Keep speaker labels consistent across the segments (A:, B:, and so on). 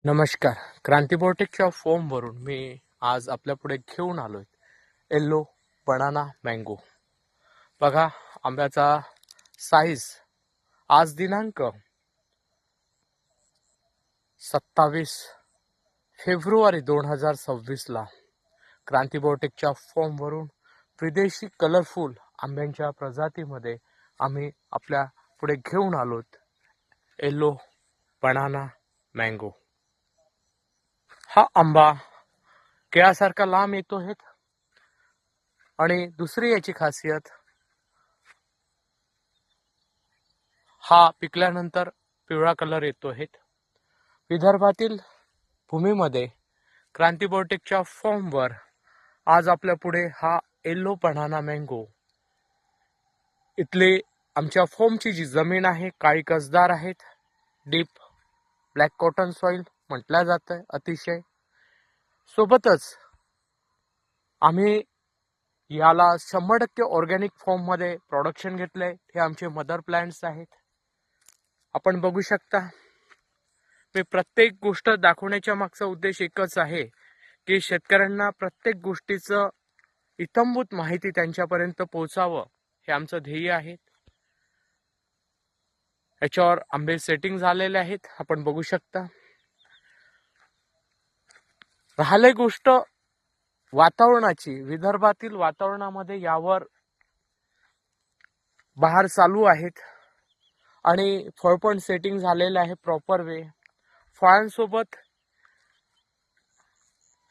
A: नमस्कार. क्रांतिबोटेकच्या फॉर्मवरून मी आज आपल्या पुढे घेऊन आलोय येल्लो बनाना मँगो. बघा, आंब्याचा साईज आज दिनांक 27 फेब्रुवारी 2026 ला क्रांतिबोटेकच्या फॉर्मवरून विदेशी कलरफुल आंब्यांच्या प्रजातीमध्ये आम्ही आपल्या पुढे घेऊन आलोत येल्लो बनाना मँगो. हा आंबा केळासारखा लांब येतो आहे आणि दुसरी याची खासियत, हा पिकल्यानंतर पिवळा कलर येतो आहे. विदर्भातील भूमीमध्ये क्रांतिबोटेकच्या फॉर्मवर आज आपल्या पुढे हा येल्लो बनाना मँगो. इथले आमच्या फॉर्मची जी जमीन आहे काळी कसदार आहेत, डीप ब्लॅक कॉटन सॉइल म्हटलं जातं अतिशय. सोबतच आम्ही याला 100% ऑर्गॅनिक फॉर्म मध्ये प्रोडक्शन घेतलंय. हे आमचे मदर प्लांट्स आहेत. आपण बघू शकता. मी प्रत्येक गोष्ट दाखवण्याच्या मागचा उद्देश एकच आहे की शेतकऱ्यांना प्रत्येक गोष्टीचं इत्थंभूत माहिती त्यांच्यापर्यंत पोहोचावं, हे आमचं ध्येय आहे. याच्यावर आंबे सेटिंग झालेले आहेत, आपण बघू शकता. राहिली गोष्ट वातावरणाची, विदर्भातील वातावरणामध्ये यावर बहार चालू आहेत आणि फळ पण सेटिंग झालेलं आहे प्रॉपर वे. फळांसोबत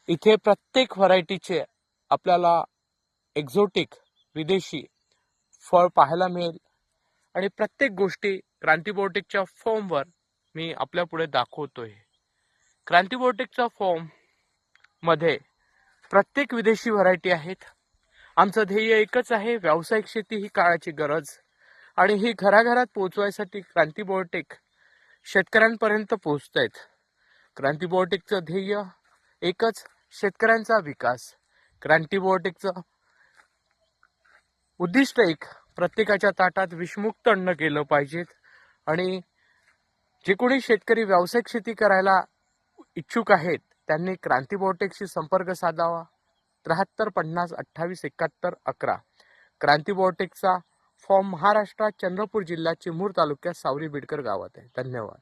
A: इथे प्रत्येक व्हरायटीचे आपल्याला एक्झोटिक विदेशी फळ पाहायला मिळेल आणि प्रत्येक गोष्टी क्रांतिबोटेकच्या फॉर्मवर मी आपल्या पुढे दाखवतोय. क्रांतिबोटेकच्या फॉर्म मध्ये प्रत्येक विदेशी व्हरायटी आहेत. आमचं ध्येय एकच आहे, व्यावसायिक शेती ही काळाची गरज आणि ही घराघरात पोहोचवायसाठी क्रांतिबोटेक शेतकऱ्यांपर्यंत पोहोचतायत. क्रांतिबोटेकचं ध्येय एकच, शेतकऱ्यांचा विकास. क्रांतिबोटेकचं उद्दिष्ट एक, प्रत्येकाच्या ताटात विषमुक्त अन्न केलं पाहिजेत आणि जे कोणी शेतकरी व्यावसायिक शेती करायला इच्छुक आहेत त्यांनी क्रांतिबोटेकशी संपर्क साधावा. 73 50 28 71 11. क्रांतिबोटेकचा फॉर्म महाराष्ट्रात चंद्रपूर जिल्ह्यात चिमूर तालुक्यात सावरी बिडकर गावात आहे. धन्यवाद.